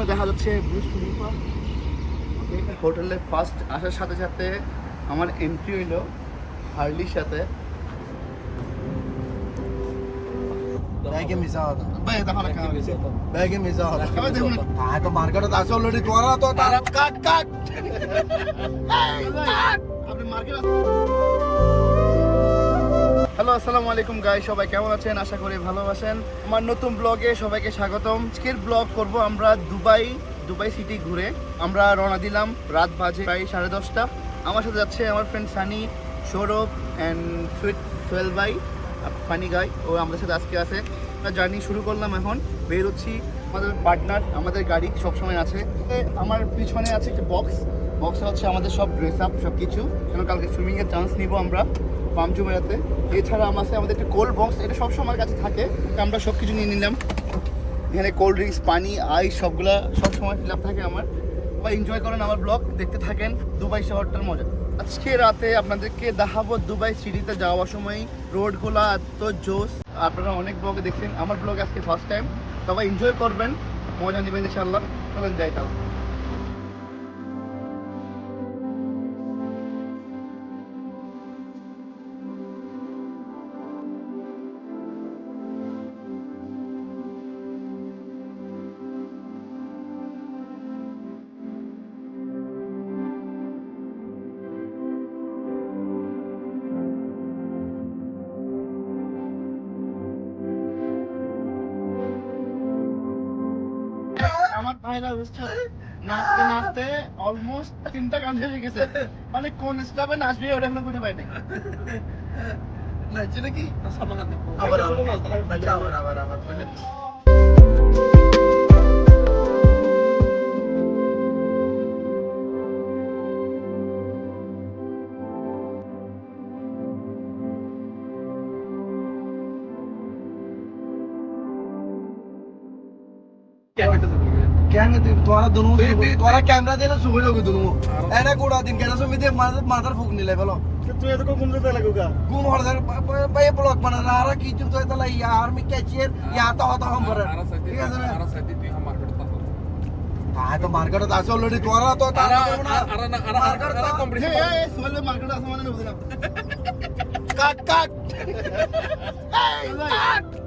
সামনে দেখা যাচ্ছে বুর্জ খলিফা। হোটেলে ফার্স্ট আসার সাথে সাথে আমার এন্ট্রি হইলো হার্লির সাথে। ব্যাগে মিশা হতো ভাই দেখো না ব্যাগে মিশা হতো সবাই দেখুন হ্যাঁ তো মার্কেটে আছে অলরেডি তোরা তো তারা কাট কাট আপনি মার্কেট। হ্যালো আসসালামু আলাইকুম গাই, সবাই কেমন আছেন? আশা করি ভালো আছেন। আমার নতুন ব্লগে সবাইকে স্বাগতম। আজকের ব্লগ করব আমরা দুবাই সিটি ঘুরে। আমরা রওনা দিলাম, রাত বাজে প্রায় 10:30। আমার সাথে যাচ্ছে আমার ফ্রেন্ড সানি, সৌরভ অ্যান্ড সোহেল ভাই, ফানি গাই, ও আমাদের সাথে আজকে আছে। জার্নি শুরু করলাম, এখন বের হচ্ছি। আমাদের পার্টনার, আমাদের গাড়ি সবসময় আছে। আমার পিছনে আছে একটা বক্সে হচ্ছে আমাদের সব ড্রেস আপ সব কিছু, কেন কালকে সুইমিংয়ের চান্স নিব আমরা পামজুমেরাতে। এছাড়া আমাদের একটা কোল্ড বক্স, এটা সবসময় আমার কাছে থাকে, আমরা সব কিছু নিয়ে নিলাম। এখানে কোল্ড ড্রিঙ্কস, পানি, আইস সবগুলা সবসময় ফিল আপ থাকে আমার। বা এনজয় করেন আমার ব্লগ, দেখতে থাকেন দুবাই শহরটার মজা। আজকে রাতে আপনাদেরকে দেখাবো দুবাই সিটিতে যাওয়ার সময় রোডগুলো এত জোস। আপনারা অনেক ব্লগে দেখছেন, আমার ব্লগ আজকে ফার্স্ট টাইম। সবাই এনজয় করবেন, মজা নেবেন ইনশাআল্লাহ। চলেন যাই তাহলে। আমার ভাইরা নাচতে নাচতে অলমোস্ট 3টা গান শেষ হয়ে গেছে। মানে কোন স্টেপে নাচবে ওটা এখনো খুঁজে পাই নাই। নাচছে নাকি আবার তোরা দুনু তোরা ক্যামেরা দিয়ে শুভ যাবে দুনু এনে গোড়া দিন কেন সমিতি মাথার ফুক নিলে বলো তুই এত কম যেতে লাগুগা গুম হরদার পায়ে ব্লক বানানা আর কি চুন তো তালা ইয়ার মি ক্যাচিয়ার ইয়া তো হতো হাম পরে ঠিক আছে না হ্যাঁ তো মার্কেটে আছে অলরেডি তোরা তো তারা মার্কেট কম্পিটিশন এই সোহেল মার্কেট আছে মানে বুঝলাম। কাট কাট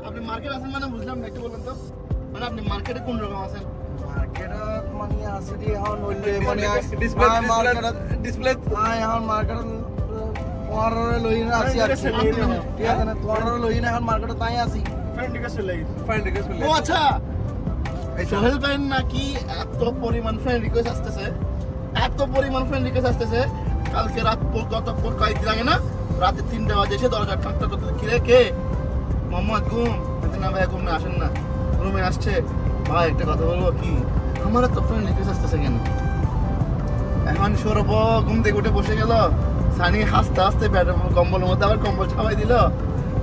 আপনি মার্কেট আছেন মানে বুঝলাম না, একটু বলবেন তো। মানে আপনি মার্কেটে কোন রকম আছেন? মার্কেটে মানে আছে দি এখন হইলে মানে ডিসপ্লে ডিসপ্লে এখন মার্কেটে তোরারে লই না আসি আর ঠিক আছে না তোরারে লই না এখন মার্কেটে তাই আসি ফ্রেন্ড রিকোয়েস্ট লই ও আচ্ছা সোহেল ভাই নাকি এত পরিমাণ ফ্রেন্ড রিকোয়েস্ট আসতেছে কালকে রাত গত কয়েকদিন আগে না, রাতে 3টা বাজে এসে দরজা ঠাকটা করতে, কিরে কে মোহাম্মদ ঘুম? না ভাই ঘুম না, আসেন না, রুমে আসছে। ভাই একটা কথা বলবো কি, আমার তো ফ্রেন্ড রিকোয়েস্ট আসতেছে কেন? এখন সৌরভ ঘুম থেকে উঠে বসে গেল, সানি হাসতে হাসতে কম্বলের মধ্যে আবার কম্বল ছাপাই দিল,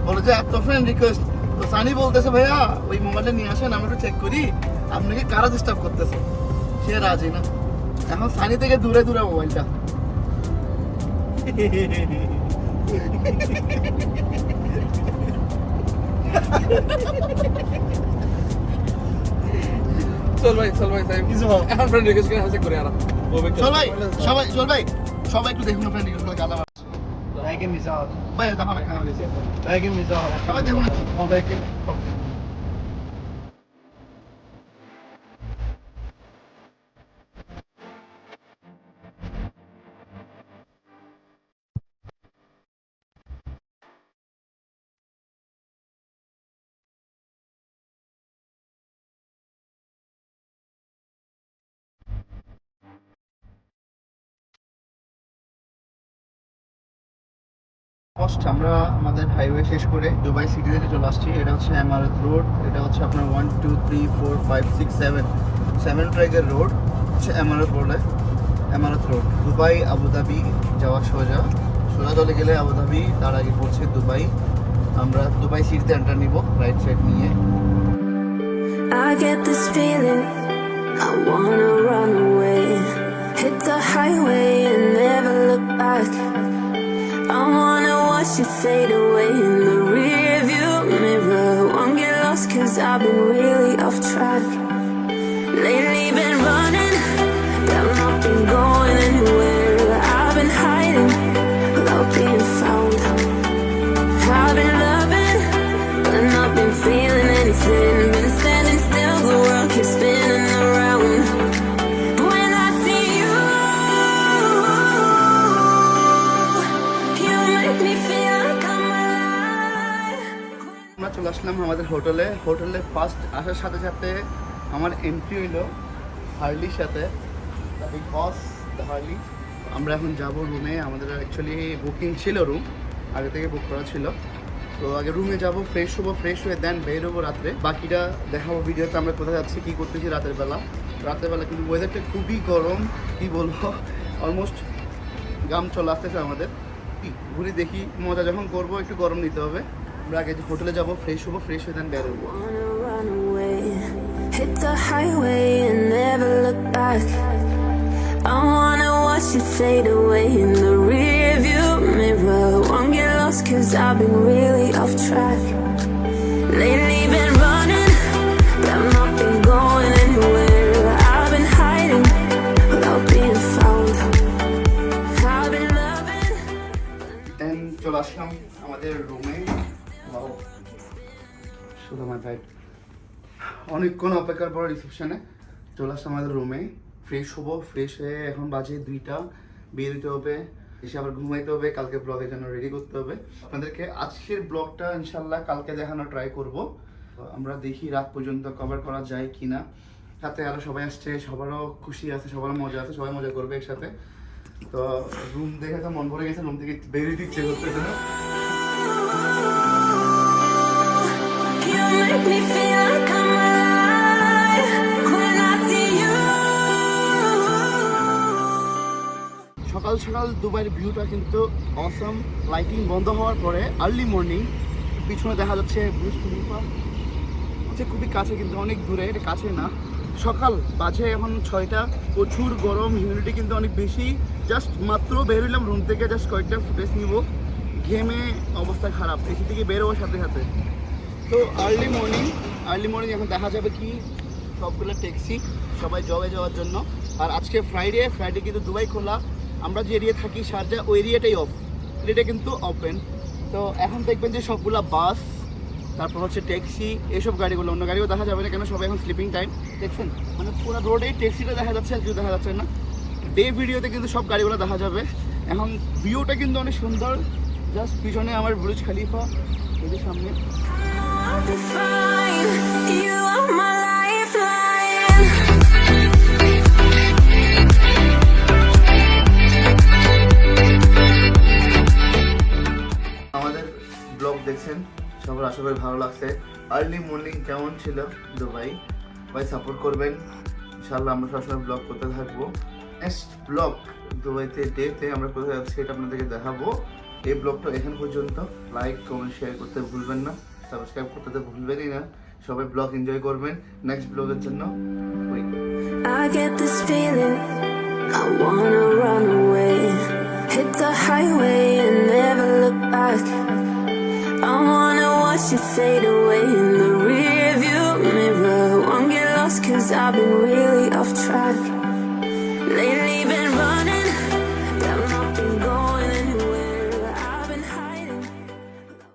বলে যে এত ফ্রেন্ড রিকোয়েস্ট। তো সানি বলতেছে ভাইয়া ওই মোবাইলটা নিয়ে আসেন, আমরা একটু চেক করি আপনাকে কারা ডিস্টার্ব করতেছে। সে রাজি না, এখন সানি থেকে দূরে দূরে মোবাইলটা। চল ভাই কিছু এখন ফ্রেন্ড রিকোয়েস্ট করে হাসে করে আর চল ভাই সবাই একটু দেখুন ফ্রেন্ড রিকোয়েস্ট করে গালা ব্যাগে মিশা হতো ভাই দেখা না খাওয়া ব্যাগে মিশা হতো সবাই দেখুন ব্যাগে আমরা আমাদের হাইওয়ে শেষ করে দুবাই সিটিতে চলে আসছি। এটা হচ্ছে এমারত রোড, এটা হচ্ছে আপনার 1 2 3 4 5 6 7 ট্র্যাকের রোড হচ্ছে এমারত রোড। দুবাই আবুধাবি যাওয়া সোজা চলে গেলে আবুধাবি, তার আগে পড়ছে দুবাই। আমরা দুবাই সিটিতে এন্টার নিব রাইট সাইড নিয়ে। I get this feeling, I wanna run away, hit the highway and never look back. I wanna watch you fade away in the rear view mirror. Won't get lost cause I've been really off track. Lately been আমাদের হোটেলে first আসার সাথে সাথে আমার entry হইলো হার্লির সাথে, big boss the Harley. আমরা এখন যাব রুমে, আমাদের অ্যাকচুয়ালি বুকিং ছিল, রুম আগে থেকে বুক করা ছিল। তো আগে রুমে যাব, ফ্রেশ হবো, ফ্রেশ হয়ে দেন বের হবো রাত্রে। বাকিটা দেখাবো ভিডিওতে আমরা কোথায় যাচ্ছি, কী করতেছি রাতের বেলা। কিন্তু ওয়েদারটা খুবই গরম, কি বলবো, অলমোস্ট গাম চলে আসতেছে আমাদের। ঘুরে দেখি, মজা যখন করবো একটু গরম নিতে হবে। আমরা আগে হোটেলে যাবো, ফ্রেশ হবো, ফ্রেশ হয়ে দেন বের হবো। Wanna run away, hit the highway and never look back. I wanna watch it fade away in the rearview mirror. Won't get lost 'cause I've been really off track. Lately been running, but I've not been going anywhere. I've been hiding without being found. I've been loving. দেন চলে আসলাম আমাদের রুমে। শুধু আমার ভাই অনেকক্ষণ অপেক্ষার পর রিসেপশনে চলে আসলাম আমাদের রুমে। ফ্রেশ হবো, ফ্রেশ হয়ে এখন বাজে 2টা, বের হতে হবে, এসে আবার ঘুমাইতে হবে, কালকে ব্লগের জন্য রেডি করতে হবে। আপনাদেরকে আজকের ব্লগটা ইনশাল্লাহ কালকে দেখানো ট্রাই করব। আমরা দেখি রাত পর্যন্ত কভার করা যায় কি না। সাথে আরও সবাই আসছে, সবারও খুশি আছে, সবারও মজা আছে, সবাই মজা করবে একসাথে। তো রুম দেখে তো মন ভরে গেছে, রুম থেকে বেরিয়ে ইচ্ছে করতেছে না। You make me feel like I'm alive when I see you. সকাল সকাল দুবাইয়ের ভিউটা কিন্তু অসাম। লাইটিং বন্ধ হওয়ার পরে আর্লি মর্নিং পিছনে দেখা যাচ্ছে বুর্জ খলিফা, হচ্ছে খুবই কাছে কিন্তু অনেক দূরে, এটা কাছে না। সকাল বাজে এখন 6টা, প্রচুর গরম, হিউমিডিটি কিন্তু অনেক বেশি। জাস্ট মাত্র বের হইলাম রুম থেকে, জাস্ট কয়েকটা ফুটেজ নিব, ঘেমে অবস্থা খারাপ, এসি থেকে বেরোবার সাথে সাথে। তো আর্লি মর্নিং এখন দেখা যাবে কি সবগুলো ট্যাক্সি, সবাই জবে যাওয়ার জন্য। আর আজকে ফ্রাইডে কিন্তু দুবাই খোলা। আমরা যে এরিয়া থাকি শারজা, ওই এরিয়াটাই অফ, এটা কিন্তু ওপেন। তো এখন দেখবেন যে সবগুলা বাস, তারপর হচ্ছে ট্যাক্সি, এইসব গাড়িগুলো, অন্য গাড়িও দেখা যাবে না, কেন সবাই এখন স্লিপিং টাইম। দেখছেন মানে পুরো রোডেই ট্যাক্সিটা দেখা যাচ্ছে, আর কিছু দেখা যাচ্ছে না। ডে ভিডিওতে কিন্তু সব গাড়িগুলো দেখা যাবে। এখন ভিউটা কিন্তু অনেক সুন্দর, জাস্ট পিছনে আমার বুর্জ খলিফা, এদের সামনে। I'll be fine. You are my lifeline. আমাদের ব্লগ দেখছেন, সবার আশা করি ভালো লাগছে। আর্লি মর্নিং কেমন ছিল দুবাই, ভাই সাপোর্ট করবেন ইনশাআল্লাহ। আমরা সবসময় ব্লগ করতে থাকবো। নেক্সট ব্লগ দুবাইতে ডেতে আমরা কোথায় যাচ্ছি এটা আপনাদেরকে দেখাবো। এই ব্লগটা এখান পর্যন্ত। লাইক কমেন্ট শেয়ার করতে ভুলবেন না, সাবস্ক্রাইব করতে তো ভুলবেনই না। সবাই ব্লগ এনজয় করবেন। নেক্সট ব্লগের জন্য wait. I get this feeling, I wanna run away, hit the highway and never look back. I wanna watch it fade away in the rearview mirror. Won't get lost 'cause I've been really off track. Lately